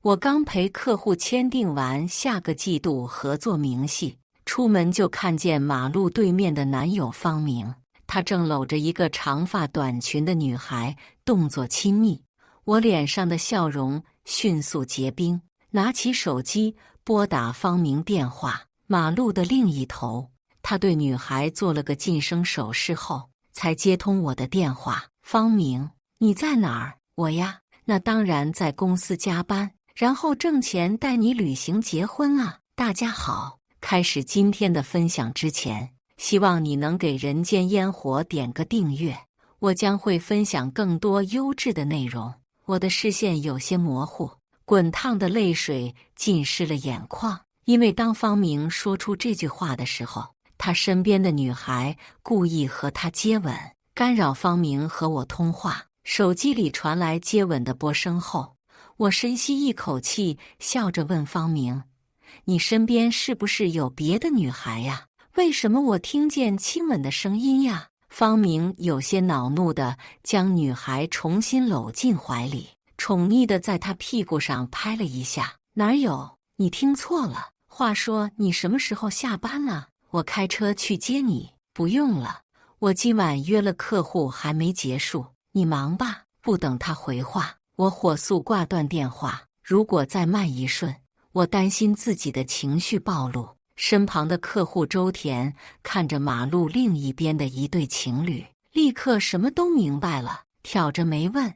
我刚陪客户签订完下个季度合作明细，出门就看见马路对面的男友方明，他正搂着一个长发短裙的女孩，动作亲密。我脸上的笑容迅速结冰，拿起手机拨打方明电话。马路的另一头，他对女孩做了个噤声手势后，才接通我的电话。方明，你在哪儿？我呀，那当然在公司加班，然后挣钱带你旅行结婚啊。大家好，开始今天的分享之前，希望你能给人间烟火点个订阅，我将会分享更多优质的内容。我的视线有些模糊，滚烫的泪水浸湿了眼眶，因为当方明说出这句话的时候，他身边的女孩故意和他接吻，干扰方明和我通话。手机里传来接吻的波声后，我深吸一口气，笑着问方明：“你身边是不是有别的女孩呀？为什么我听见亲吻的声音呀？”方明有些恼怒地将女孩重新搂进怀里，宠溺地在她屁股上拍了一下：“哪有？你听错了。话说你什么时候下班了？我开车去接你。”“不用了，我今晚约了客户还没结束。你忙吧。”不等他回话，我火速挂断电话。如果再慢一瞬，我担心自己的情绪暴露。身旁的客户周田看着马路另一边的一对情侣，立刻什么都明白了，挑着眉问：“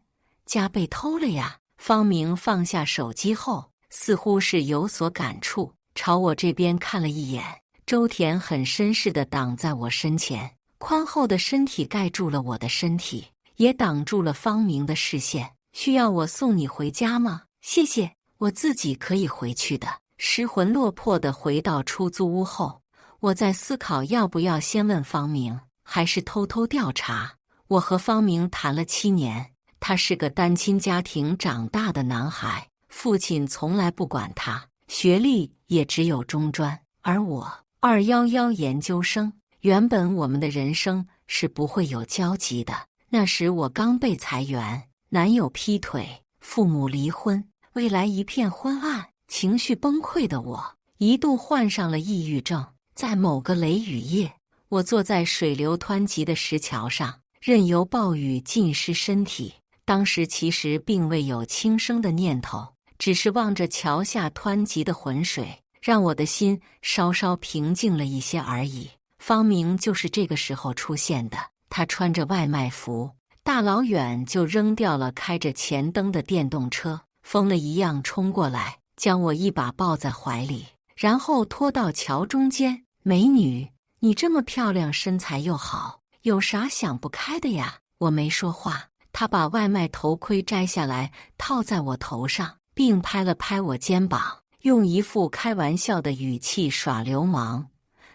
家被偷了呀？”方明放下手机后，似乎是有所感触，朝我这边看了一眼。周田很绅士地挡在我身前，宽厚的身体盖住了我的身体，也挡住了方明的视线。“需要我送你回家吗？”“谢谢，我自己可以回去的。”失魂落魄地回到出租屋后，我在思考要不要先问方明，还是偷偷调查。我和方明谈了7年，他是个单亲家庭长大的男孩，父亲从来不管他，学历也只有中专，而我211研究生。原本我们的人生是不会有交集的。那时我刚被裁员，男友劈腿，父母离婚，未来一片昏暗。情绪崩溃的我一度患上了抑郁症。在某个雷雨夜，我坐在水流湍急的石桥上，任由暴雨浸湿身体。当时其实并未有轻生的念头，只是望着桥下湍急的浑水，让我的心稍稍平静了一些而已。方明就是这个时候出现的。他穿着外卖服，大老远就扔掉了开着前灯的电动车，疯了一样冲过来，将我一把抱在怀里，然后拖到桥中间。“美女，你这么漂亮，身材又好，有啥想不开的呀？”我没说话，他把外卖头盔摘下来套在我头上，并拍了拍我肩膀，用一副开玩笑的语气耍流氓：“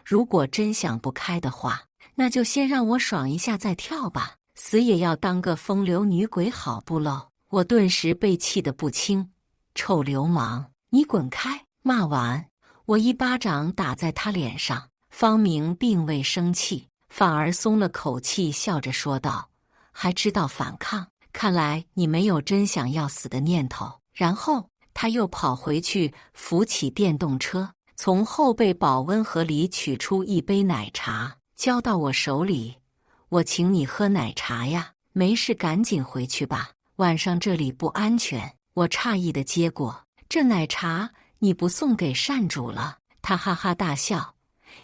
如果真想不开的话，那就先让我爽一下再跳吧，死也要当个风流女鬼好不喽！”我顿时被气得不轻：“臭流氓，你滚开！”骂完，我一巴掌打在他脸上。方明并未生气，反而松了口气，笑着说道：“还知道反抗，看来你没有真想要死的念头。”然后他又跑回去扶起电动车，从后备保温盒里取出一杯奶茶，交到我手里：“我请你喝奶茶呀，没事赶紧回去吧，晚上这里不安全。”我诧异地接过：“这奶茶你不送给善主了？”他哈哈大笑：“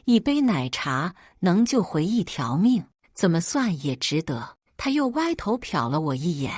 一杯奶茶能救回一条命，怎么算也值得。”他又歪头瞟了我一眼：“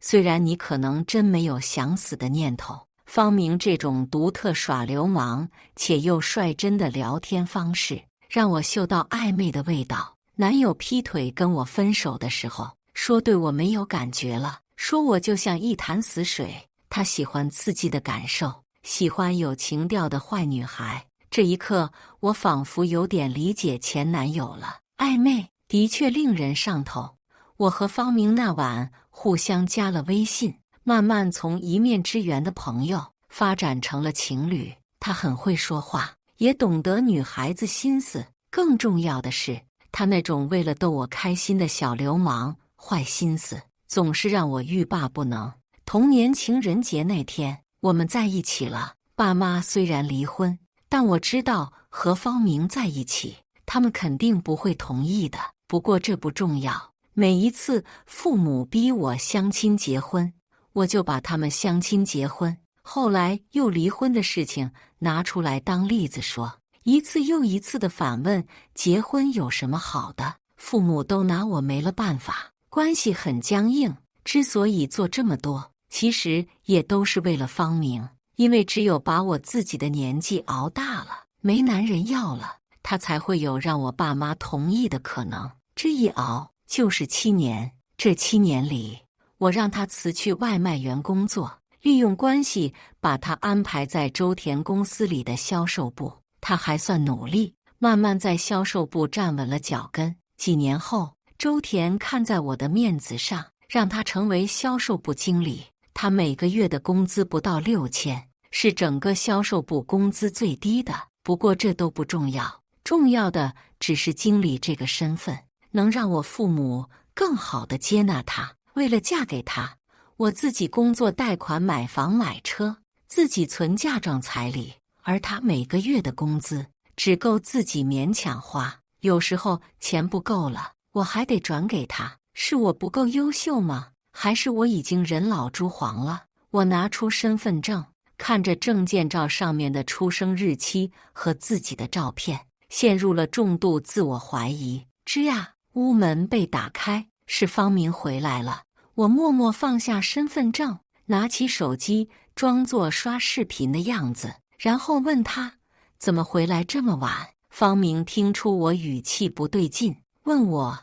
虽然你可能真没有想死的念头，方明这种独特耍流氓且又率真的聊天方式，让我嗅到暧昧的味道。男友劈腿跟我分手的时候，说对我没有感觉了，说我就像一潭死水。他喜欢刺激的感受，喜欢有情调的坏女孩。这一刻，我仿佛有点理解前男友了。暧昧的确令人上头。我和方明那晚互相加了微信，慢慢从一面之缘的朋友发展成了情侣。他很会说话，也懂得女孩子心思。更重要的是，他那种为了逗我开心的小流氓坏心思，总是让我欲罢不能。童年情人节那天，我们在一起了。爸妈虽然离婚，但我知道和方明在一起，他们肯定不会同意的。不过这不重要。每一次父母逼我相亲结婚，我就把他们相亲结婚，后来又离婚的事情拿出来当例子说，一次又一次的反问结婚有什么好的，父母都拿我没了办法，关系很僵硬。之所以做这么多，其实也都是为了方明，因为只有把我自己的年纪熬大了，没男人要了，他才会有让我爸妈同意的可能。这一熬就是7年，这7年里，我让他辞去外卖员工作，利用关系把他安排在周田公司里的销售部。他还算努力，慢慢在销售部站稳了脚跟。几年后，周田看在我的面子上，让他成为销售部经理。他每个月的工资不到6000，是整个销售部工资最低的。不过这都不重要，重要的只是经理这个身份能让我父母更好地接纳他。为了嫁给他，我自己工作贷款买房买车，自己存嫁妆彩礼，而他每个月的工资只够自己勉强花，有时候钱不够了，我还得转给他。是我不够优秀吗？还是我已经人老珠黄了？我拿出身份证，看着证件照上面的出生日期和自己的照片，陷入了重度自我怀疑。吱呀，屋门被打开，是方明回来了。我默默放下身份证，拿起手机，装作刷视频的样子，然后问他怎么回来这么晚。方明听出我语气不对劲，问我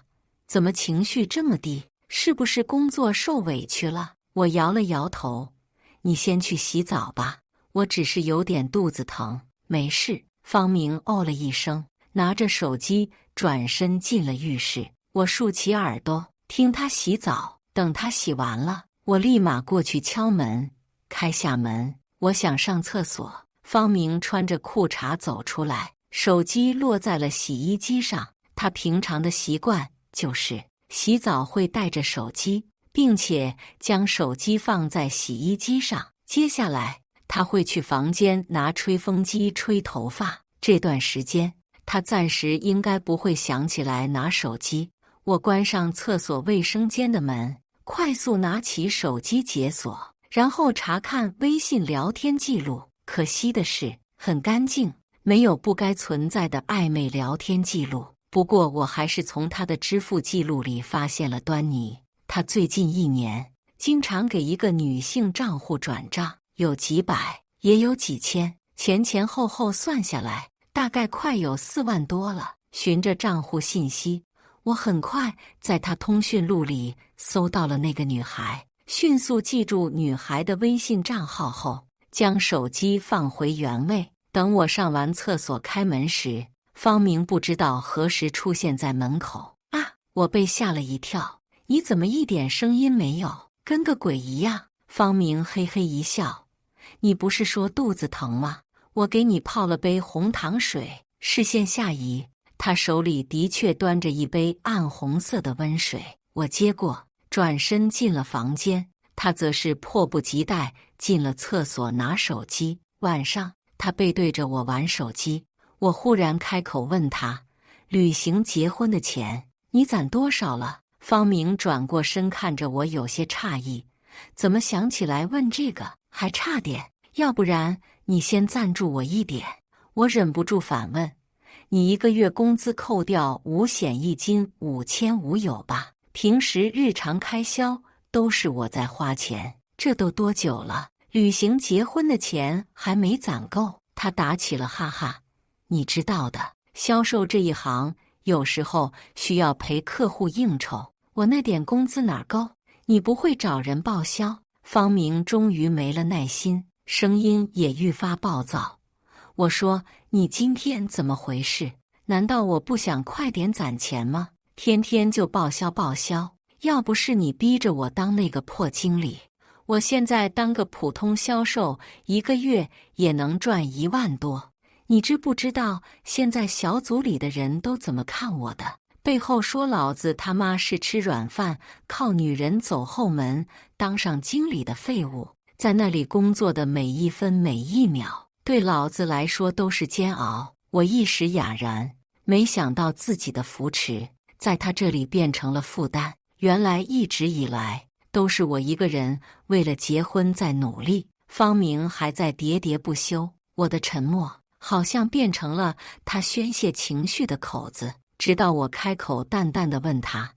怎么情绪这么低，是不是工作受委屈了？我摇了摇头，你先去洗澡吧，我只是有点肚子疼，没事。方明哦了一声，拿着手机转身进了浴室。我竖起耳朵听他洗澡，等他洗完了，我立马过去敲门。开下门，我想上厕所。方明穿着裤衩走出来，手机落在了洗衣机上。他平常的习惯就是洗澡会带着手机，并且将手机放在洗衣机上。接下来他会去房间拿吹风机吹头发。这段时间他暂时应该不会想起来拿手机。我关上厕所卫生间的门，快速拿起手机解锁，然后查看微信聊天记录。可惜的是，很干净，没有不该存在的暧昧聊天记录。不过我还是从他的支付记录里发现了端倪。他最近1年经常给一个女性账户转账，有几百，也有几千，前后后算下来，大概快有4万多了。循着账户信息，我很快在他通讯录里搜到了那个女孩，迅速记住女孩的微信账号后，将手机放回原位。等我上完厕所开门时，方明不知道何时出现在门口。啊！我被吓了一跳，你怎么一点声音没有，跟个鬼一样？方明嘿嘿一笑，你不是说肚子疼吗？我给你泡了杯红糖水。视线下移，他手里的确端着一杯暗红色的温水。我接过，转身进了房间，他则是迫不及待进了厕所拿手机。晚上他背对着我玩手机，我忽然开口问他，旅行结婚的钱你攒多少了？方明转过身看着我，有些诧异，怎么想起来问这个？还差点，要不然你先赞助我一点。我忍不住反问，你一个月工资扣掉五险一金5500有吧？平时日常开销都是我在花钱，这都多久了？旅行结婚的钱还没攒够。他打起了哈哈，你知道的，销售这一行有时候需要陪客户应酬，我那点工资哪够？你不会找人报销？方明终于没了耐心，声音也愈发暴躁。我说，你今天怎么回事？难道我不想快点攒钱吗？天天就报销报销，要不是你逼着我当那个破经理，我现在当个普通销售，一个月也能赚1万多。你知不知道现在小组里的人都怎么看我的？背后说老子他妈是吃软饭，靠女人走后门当上经理的废物。在那里工作的每一分每一秒，对老子来说都是煎熬。我一时哑然，没想到自己的扶持在他这里变成了负担。原来一直以来都是我一个人为了结婚在努力，方明还在喋喋不休。我的沉默好像变成了他宣泄情绪的口子，直到我开口淡淡地问他：“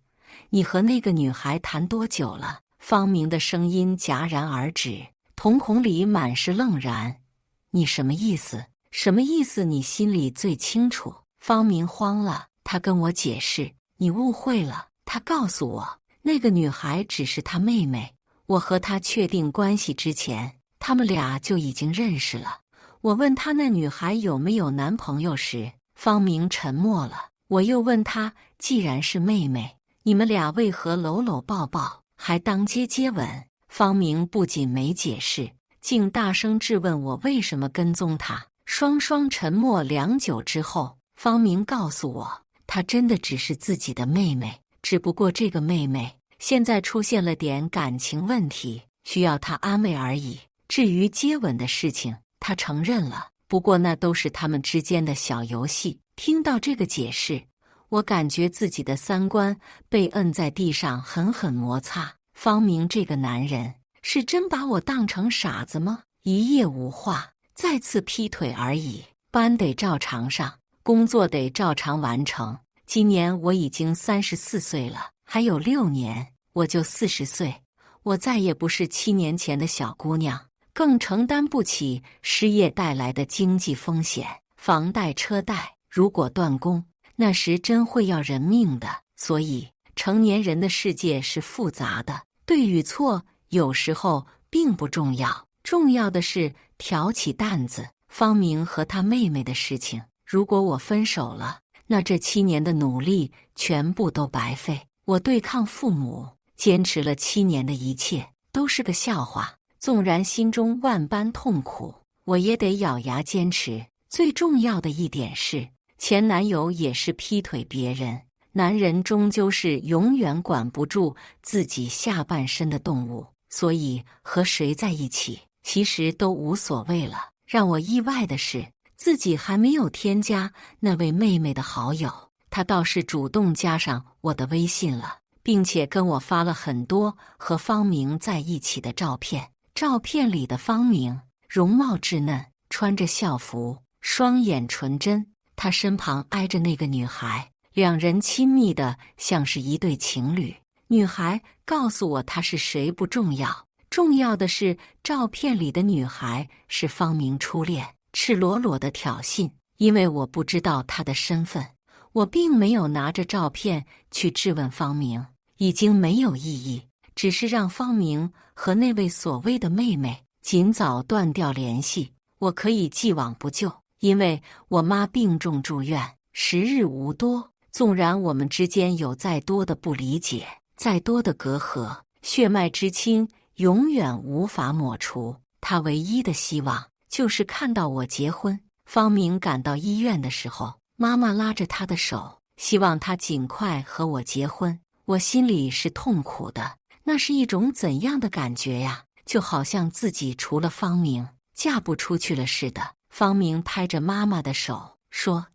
你和那个女孩谈多久了？”方明的声音戛然而止，瞳孔里满是愣然。“你什么意思？什么意思？你心里最清楚。”方明慌了，他跟我解释：“你误会了。”他告诉我，那个女孩只是他妹妹，我和她确定关系之前，他们俩就已经认识了。我问他那女孩有没有男朋友时，方明沉默了。我又问他，既然是妹妹，你们俩为何搂搂抱抱，还当街接吻？方明不仅没解释，竟大声质问我为什么跟踪他。双双沉默良久之后，方明告诉我，她真的只是自己的妹妹，只不过这个妹妹现在出现了点感情问题，需要他安慰而已。至于接吻的事情，他承认了，不过那都是他们之间的小游戏。听到这个解释，我感觉自己的三观被摁在地上狠狠摩擦。方明这个男人是真把我当成傻子吗？一夜无话，再次劈腿而已。班得照常上，工作得照常完成。今年我已经34岁了，还有6年我就40岁。我再也不是7年前的小姑娘，更承担不起失业带来的经济风险，房贷车贷，如果断供，那时真会要人命的。所以成年人的世界是复杂的，对与错有时候并不重要，重要的是挑起担子。方明和他妹妹的事情，如果我分手了，那这7年的努力全部都白费。我对抗父母，坚持了7年的一切都是个笑话。纵然心中万般痛苦，我也得咬牙坚持。最重要的一点是，前男友也是劈腿别人。男人终究是永远管不住自己下半身的动物，所以和谁在一起其实都无所谓了。让我意外的是，自己还没有添加那位妹妹的好友，她倒是主动加上我的微信了，并且跟我发了很多和方明在一起的照片。照片里的方明容貌稚嫩，穿着校服，双眼纯真，他身旁挨着那个女孩，两人亲密的像是一对情侣。女孩告诉我她是谁不重要，重要的是照片里的女孩是方明初恋。赤裸裸的挑衅，因为我不知道她的身份，我并没有拿着照片去质问方明，已经没有意义，只是让方明和那位所谓的妹妹尽早断掉联系。我可以既往不咎，因为我妈病重住院，时日无多。纵然我们之间有再多的不理解，再多的隔阂，血脉之亲永远无法抹除。她唯一的希望就是看到我结婚。方明赶到医院的时候，妈妈拉着他的手，希望他尽快和我结婚。我心里是痛苦的，那是一种怎样的感觉呀？就好像自己除了方明，嫁不出去了似的。方明拍着妈妈的手说：“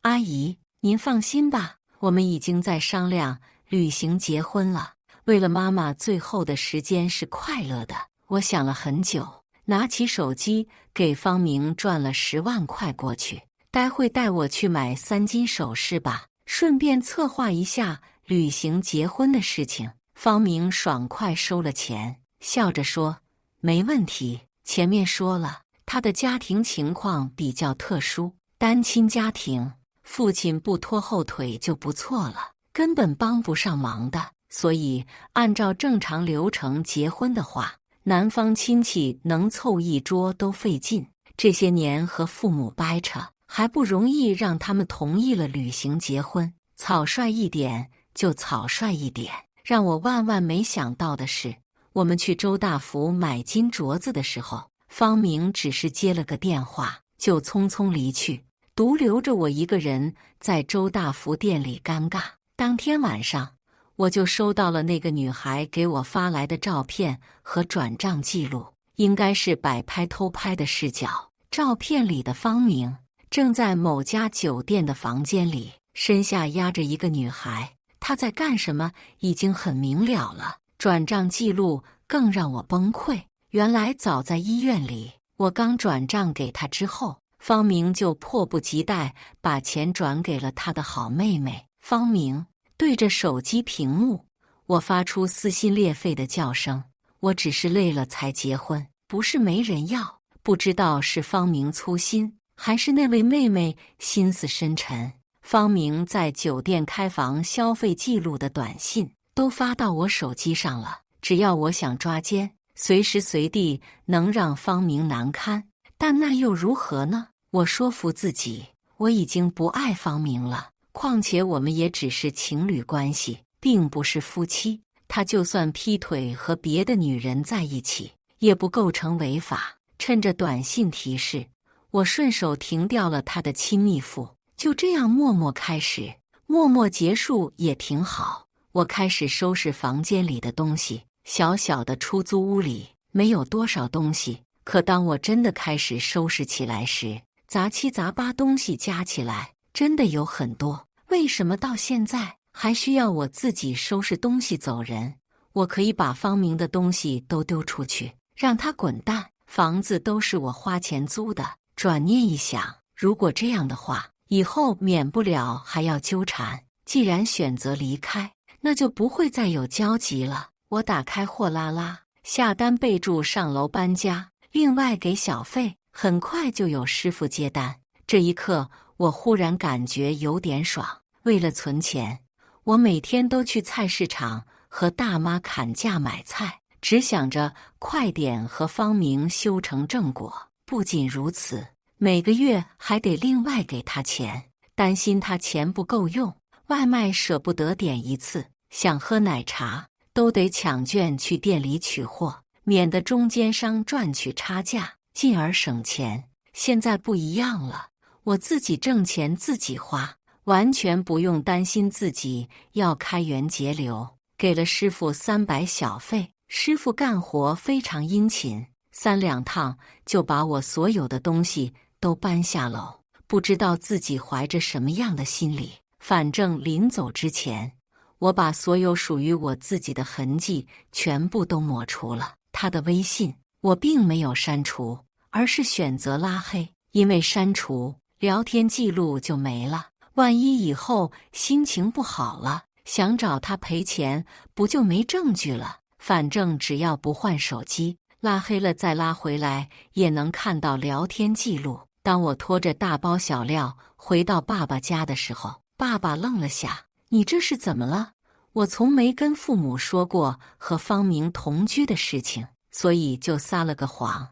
阿姨，您放心吧，我们已经在商量旅行结婚了。为了妈妈最后的时间是快乐的。”我想了很久，拿起手机给方明转了10万块过去。待会带我去买3金首饰吧，顺便策划一下旅行结婚的事情。方明爽快收了钱，笑着说：“没问题。前面说了，他的家庭情况比较特殊，单亲家庭，父亲不拖后腿就不错了，根本帮不上忙的。所以按照正常流程结婚的话，男方亲戚能凑一桌都费劲。这些年和父母掰扯，还不容易让他们同意了旅行结婚。草率一点就草率一点。让我万万没想到的是，我们去周大福买金镯子的时候，方明只是接了个电话就匆匆离去，独留着我一个人在周大福店里尴尬。当天晚上，我就收到了那个女孩给我发来的照片和转账记录。应该是摆拍偷拍的视角。照片里的方明正在某家酒店的房间里，身下压着一个女孩。她在干什么已经很明了了。转账记录更让我崩溃。原来早在医院里，我刚转账给她之后，方明就迫不及待把钱转给了他的好妹妹。方明对着手机屏幕，我发出撕心裂肺的叫声。我只是累了才结婚，不是没人要。不知道是方明粗心，还是那位妹妹心思深沉。方明在酒店开房消费记录的短信都发到我手机上了，只要我想抓奸，随时随地能让方明难堪。但那又如何呢？我说服自己，我已经不爱方明了，况且我们也只是情侣关系，并不是夫妻。他就算劈腿和别的女人在一起，也不构成违法。趁着短信提示，我顺手停掉了他的亲密付，就这样默默开始，默默结束也挺好。我开始收拾房间里的东西，小小的出租屋里没有多少东西，可当我真的开始收拾起来时，杂七杂八东西加起来真的有很多。为什么到现在还需要我自己收拾东西走人？我可以把方明的东西都丢出去，让他滚蛋。房子都是我花钱租的。转念一想，如果这样的话，以后免不了还要纠缠。既然选择离开，那就不会再有交集了。我打开货拉拉，下单备注上楼搬家，另外给小费。很快就有师傅接单。这一刻，我忽然感觉有点爽。为了存钱，我每天都去菜市场和大妈砍价买菜，只想着快点和方明修成正果。不仅如此，每个月还得另外给他钱，担心他钱不够用，外卖舍不得点一次，想喝奶茶都得抢券去店里取货，免得中间商赚取差价，进而省钱。现在不一样了，我自己挣钱自己花，完全不用担心自己要开源节流。给了师傅300小费，师傅干活非常殷勤，3两趟就把我所有的东西都搬下楼。不知道自己怀着什么样的心理，反正临走之前，我把所有属于我自己的痕迹全部都抹除了。他的微信我并没有删除，而是选择拉黑，因为删除聊天记录就没了，万一以后心情不好了，想找他赔钱，不就没证据了？反正只要不换手机，拉黑了再拉回来，也能看到聊天记录。当我拖着大包小料回到爸爸家的时候，爸爸愣了下：“你这是怎么了？”我从没跟父母说过和方明同居的事情，所以就撒了个谎，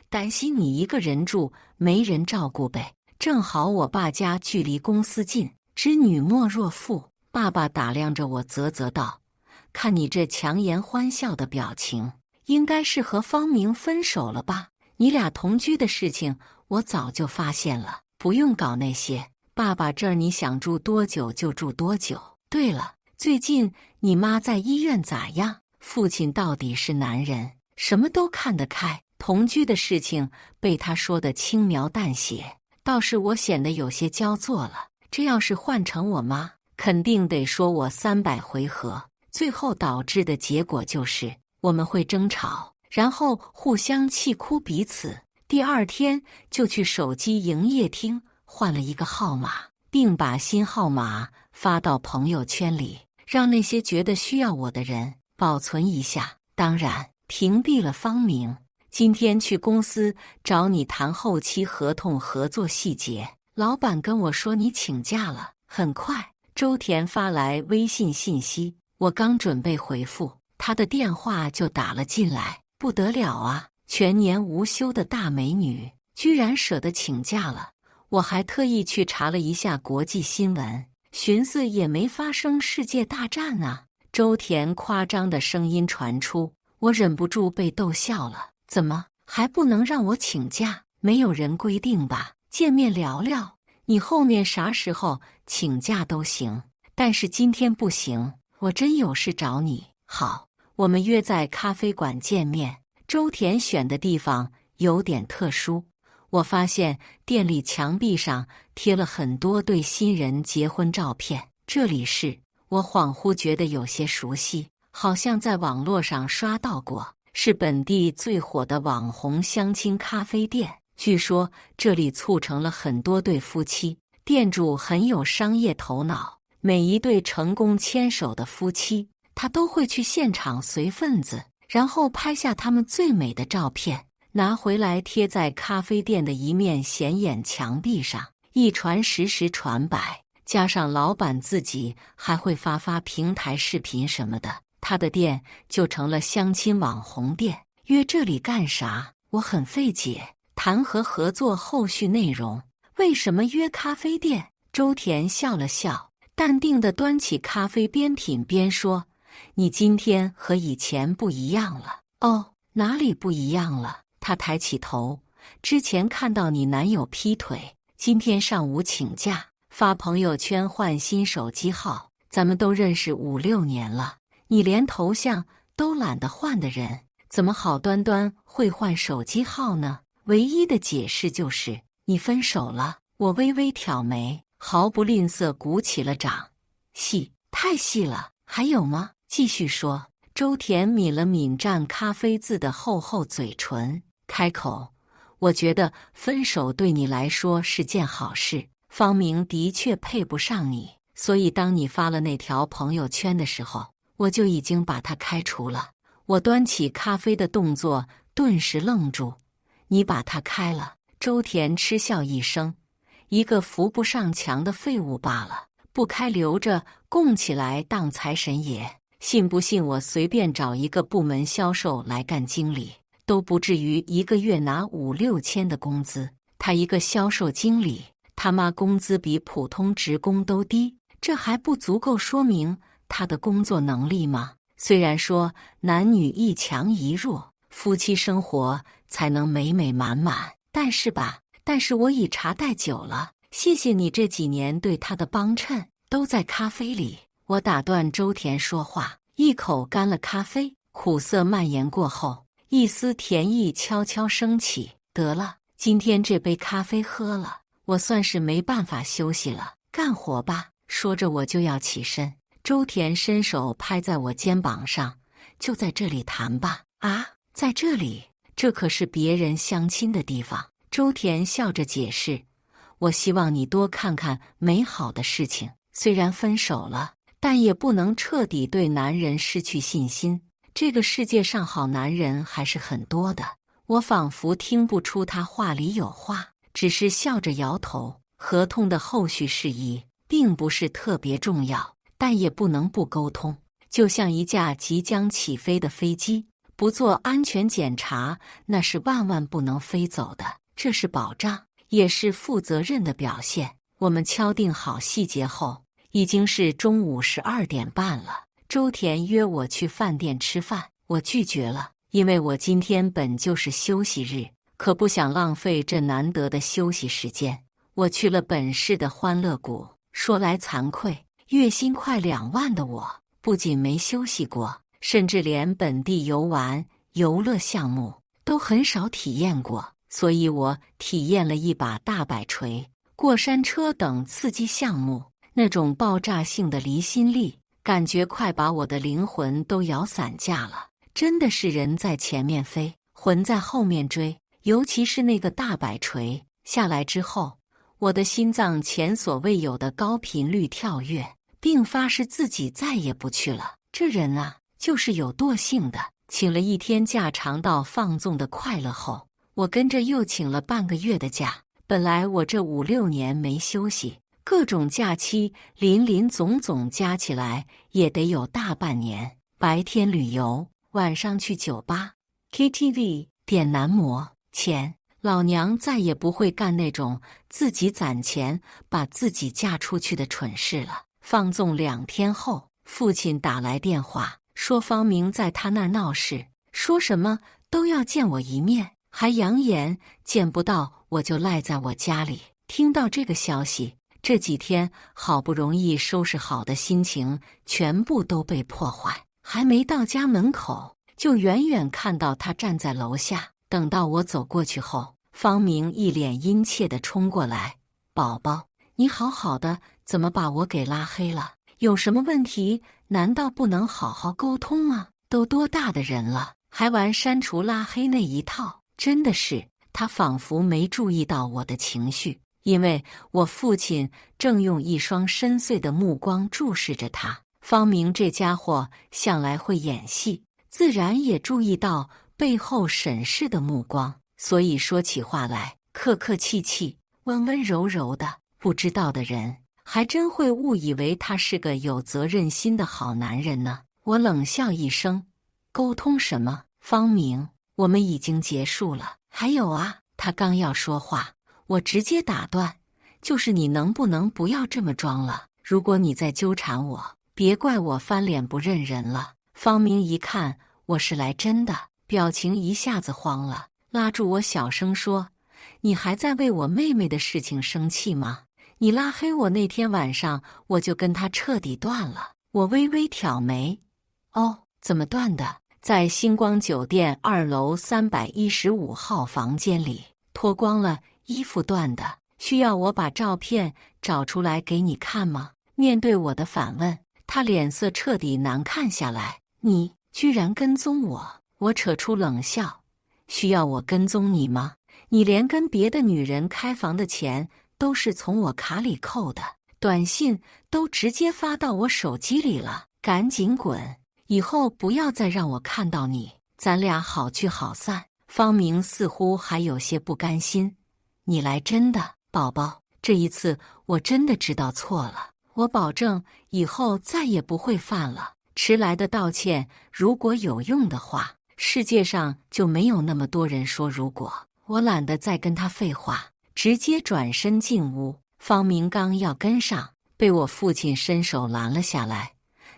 担心你一个人住，没人照顾呗。正好我爸家距离公司近，知女莫若父。爸爸打量着我，啧啧道：“看你这强颜欢笑的表情，应该是和方明分手了吧？你俩同居的事情我早就发现了，不用搞那些。爸爸这儿你想住多久就住多久。对了，最近你妈在医院咋样？父亲到底是男人，什么都看得开，同居的事情被他说得轻描淡写，倒是我显得有些焦作了。这要是换成我妈，肯定得说我300回合，最后导致的结果就是我们会争吵，然后互相气哭彼此。第二天就去手机营业厅换了一个号码，并把新号码发到朋友圈里，让那些觉得需要我的人保存一下。当然，屏蔽了方明。今天去公司找你谈后期合同合作细节，老板跟我说你请假了。很快，周田发来微信信息，我刚准备回复，他的电话就打了进来。不得了啊，全年无休的大美女居然舍得请假了。我还特意去查了一下国际新闻，寻思也没发生世界大战啊。周田夸张的声音传出，我忍不住被逗笑了。怎么还不能让我请假？没有人规定吧？见面聊聊，你后面啥时候请假都行，但是今天不行，我真有事找你。好，我们约在咖啡馆见面。周田选的地方有点特殊，我发现店里墙壁上贴了很多对新人结婚照片。这里是，我恍惚觉得有些熟悉，好像在网络上刷到过，是本地最火的网红相亲咖啡店。据说这里促成了很多对夫妻，店主很有商业头脑，每一对成功牵手的夫妻，他都会去现场随份子，然后拍下他们最美的照片，拿回来贴在咖啡店的一面显眼墙壁上，一传十，十传百，加上老板自己还会发平台视频什么的，他的店就成了相亲网红店。约这里干啥？我很费解。谈何合作后续内容？为什么约咖啡店？周田笑了笑，淡定地端起咖啡边品边说：“你今天和以前不一样了。”哦，哪里不一样了？他抬起头，之前看到你男友劈腿，今天上午请假，发朋友圈换新手机号，咱们都认识5、6年了，你连头像都懒得换的人，怎么好端端会换手机号呢？唯一的解释就是你分手了。我微微挑眉，毫不吝啬鼓起了掌。细，太细了。还有吗？继续说。周田抿了抿蘸咖啡渍的厚厚嘴唇，开口：“我觉得分手对你来说是件好事。方明的确配不上你，所以当你发了那条朋友圈的时候，我就已经把他开除了。”我端起咖啡的动作顿时愣住。你把他开了？周田嗤笑一声，一个扶不上墙的废物罢了，不开留着供起来当财神爷。信不信我随便找一个部门销售来干经理，都不至于一个月拿5、6千的工资。他一个销售经理，他妈工资比普通职工都低，这还不足够说明他的工作能力吗？虽然说男女一强一弱，夫妻生活才能美美满满，但是我已茶待久了，谢谢你这几年对他的帮衬，都在咖啡里。我打断周田说话，一口干了咖啡，苦涩蔓延过后，一丝甜意悄悄升起。得了，今天这杯咖啡喝了，我算是没办法休息了，干活吧。说着我就要起身，周田伸手拍在我肩膀上，就在这里谈吧。啊，在这里？这可是别人相亲的地方。周田笑着解释，我希望你多看看美好的事情，虽然分手了，但也不能彻底对男人失去信心。这个世界上好男人还是很多的。我仿佛听不出他话里有话，只是笑着摇头。合同的后续事宜并不是特别重要，但也不能不沟通。就像一架即将起飞的飞机，不做安全检查，那是万万不能飞走的。这是保障，也是负责任的表现。我们敲定好细节后，已经是中午12点半了。周田约我去饭店吃饭，我拒绝了，因为我今天本就是休息日，可不想浪费这难得的休息时间。我去了本市的欢乐谷，说来惭愧，月薪快2万的我，不仅没休息过，甚至连本地游玩游乐项目都很少体验过。所以我体验了一把大摆锤、过山车等刺激项目，那种爆炸性的离心力，感觉快把我的灵魂都摇散架了。真的是人在前面飞，魂在后面追。尤其是那个大摆锤下来之后，我的心脏前所未有的高频率跳跃，并发誓自己再也不去了。这人啊，就是有惰性的。请了1天假，尝到放纵的快乐后，我跟着又请了半个月的假。本来我这5、6年没休息，各种假期林林总总加起来也得有大半年。白天旅游，晚上去酒吧、KTV 点男模。钱，老娘再也不会干那种自己攒钱把自己嫁出去的蠢事了。放纵2天后，父亲打来电话，说方明在他那儿闹事，说什么都要见我一面，还扬言见不到我就赖在我家里。听到这个消息，这几天好不容易收拾好的心情全部都被破坏。还没到家门口，就远远看到他站在楼下。等到我走过去后，方明一脸殷切地冲过来：“宝宝，你好好的，怎么把我给拉黑了？有什么问题？难道不能好好沟通吗？都多大的人了，还玩删除拉黑那一套？真的是……”他仿佛没注意到我的情绪，因为我父亲正用一双深邃的目光注视着他。方明这家伙向来会演戏，自然也注意到背后审视的目光，所以说起话来客客气气、温温柔柔的。不知道的人还真会误以为他是个有责任心的好男人呢。我冷笑一声：“沟通什么？方明，我们已经结束了。还有啊。”他刚要说话，我直接打断：“就是你能不能不要这么装了？如果你再纠缠我，别怪我翻脸不认人了。”方明一看我是来真的，表情一下子慌了，拉住我小声说：“你还在为我妹妹的事情生气吗？你拉黑我那天晚上，我就跟她彻底断了。”我微微挑眉：“哦，怎么断的？”在星光酒店2楼315号房间里，脱光了衣服断的。需要我把照片找出来给你看吗？面对我的反问，他脸色彻底难看下来。你居然跟踪我！我扯出冷笑。需要我跟踪你吗？你连跟别的女人开房的钱都是从我卡里扣的，短信都直接发到我手机里了，赶紧滚！以后不要再让我看到你，咱俩好聚好散。方明似乎还有些不甘心：“你来真的，宝宝，这一次我真的知道错了，我保证以后再也不会犯了。”迟来的道歉如果有用的话，世界上就没有那么多人说如果。我懒得再跟他废话，直接转身进屋。方明刚要跟上，被我父亲伸手拦了下来。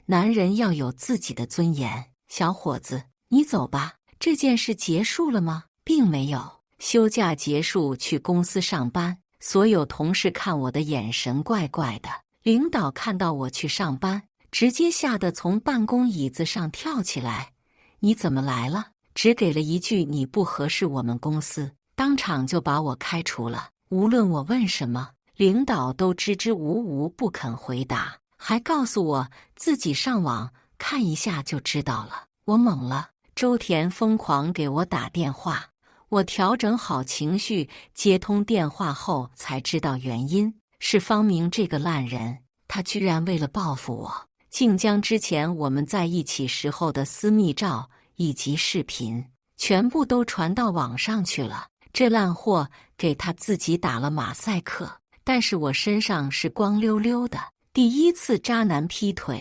男人要有自己的尊严，小伙子，你走吧。这件事结束了吗？并没有。休假结束去公司上班，所有同事看我的眼神怪怪的。领导看到我去上班，直接吓得从办公椅子上跳起来：“你怎么来了？”只给了一句“你不合适我们公司”，当场就把我开除了。无论我问什么，领导都支支吾吾不肯回答。还告诉我自己上网看一下就知道了。我懵了。周田疯狂给我打电话，我调整好情绪，接通电话后才知道原因是方明这个烂人，他居然为了报复我，竟将之前我们在一起时候的私密照以及视频全部都传到网上去了。这烂货给他自己打了马赛克，但是我身上是光溜溜的。第一次渣男劈腿，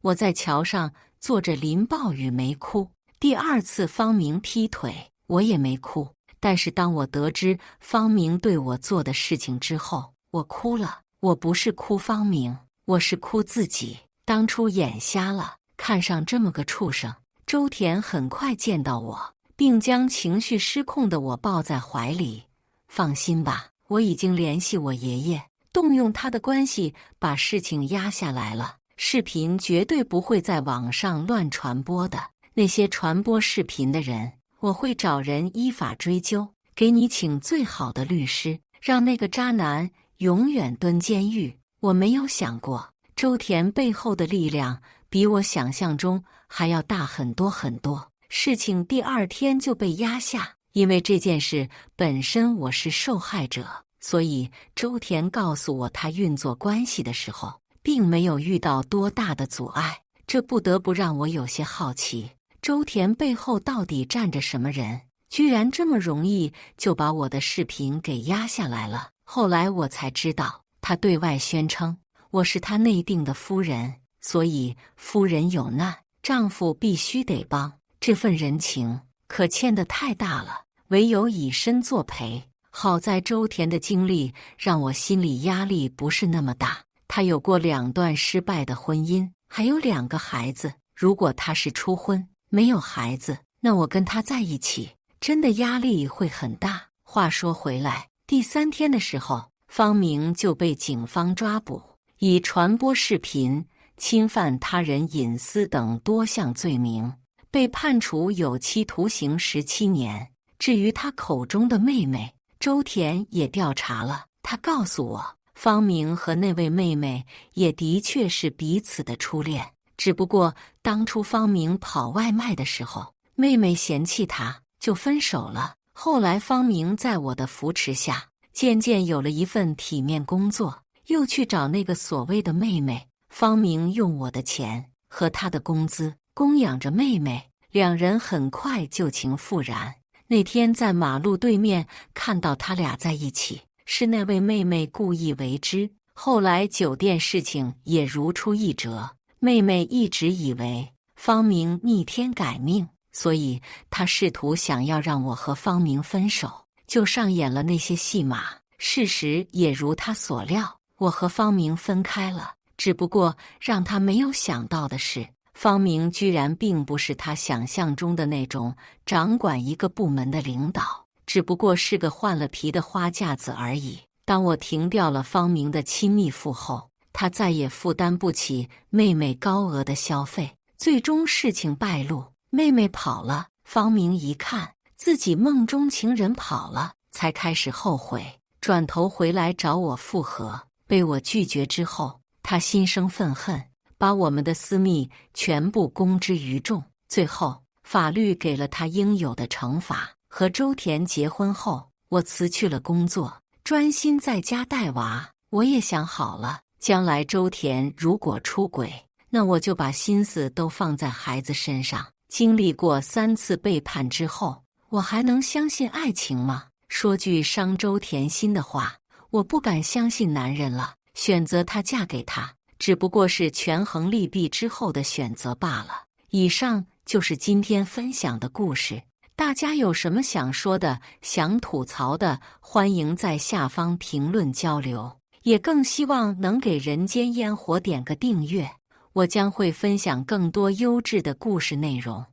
我在桥上坐着淋暴雨没哭；第二次方明劈腿，我也没哭。但是当我得知方明对我做的事情之后，我哭了。我不是哭方明，我是哭自己。当初眼瞎了，看上这么个畜生。周田很快见到我，并将情绪失控的我抱在怀里。放心吧，我已经联系我爷爷，动用他的关系把事情压下来了，视频绝对不会在网上乱传播的。那些传播视频的人，我会找人依法追究，给你请最好的律师，让那个渣男永远蹲监狱。我没有想过，周田背后的力量比我想象中还要大很多很多。事情第二天就被压下，因为这件事本身我是受害者。所以周田告诉我他运作关系的时候，并没有遇到多大的阻碍，这不得不让我有些好奇，周田背后到底站着什么人，居然这么容易就把我的视频给压下来了。后来我才知道，他对外宣称我是他内定的夫人，所以夫人有难，丈夫必须得帮，这份人情可欠得太大了，唯有以身作赔。好在周田的经历让我心理压力不是那么大，他有过2段失败的婚姻，还有2个孩子。如果他是初婚，没有孩子，那我跟他在一起，真的压力会很大。话说回来，第3天的时候，方明就被警方抓捕，以传播视频、侵犯他人隐私等多项罪名，被判处有期徒刑17年。至于他口中的妹妹，周田也调查了，他告诉我，方明和那位妹妹也的确是彼此的初恋，只不过当初方明跑外卖的时候，妹妹嫌弃他，就分手了。后来方明在我的扶持下，渐渐有了一份体面工作，又去找那个所谓的妹妹。方明用我的钱和他的工资供养着妹妹，两人很快旧情复燃。那天在马路对面看到他俩在一起，是那位妹妹故意为之。后来酒店事情也如出一辙，妹妹一直以为方明逆天改命，所以她试图想要让我和方明分手，就上演了那些戏码。事实也如她所料，我和方明分开了。只不过让她没有想到的是，方明居然并不是他想象中的那种掌管一个部门的领导，只不过是个换了皮的花架子而已。当我停掉了方明的亲密付后，他再也负担不起妹妹高额的消费，最终事情败露，妹妹跑了。方明一看自己梦中情人跑了，才开始后悔，转头回来找我复合。被我拒绝之后，他心生愤恨，把我们的私密全部公之于众。最后，法律给了他应有的惩罚。和周田结婚后，我辞去了工作，专心在家带娃。我也想好了，将来周田如果出轨，那我就把心思都放在孩子身上。经历过3次背叛之后，我还能相信爱情吗？说句伤周田心的话，我不敢相信男人了。选择他嫁给他，只不过是权衡利弊之后的选择罢了。以上就是今天分享的故事，大家有什么想说的、想吐槽的，欢迎在下方评论交流。也更希望能给人间烟火点个订阅，我将会分享更多优质的故事内容。